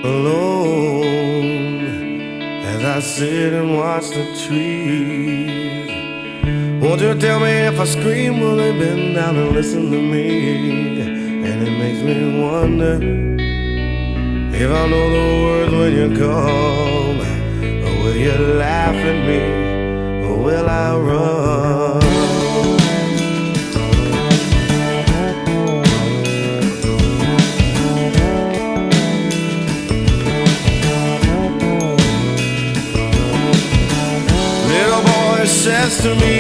Alone as I sit and watch the trees. Won't you tell me if I scream, will they bend down and listen to me? And it makes me wonder if I know the words when you come, or will you laugh at me, or will I run? Says to me,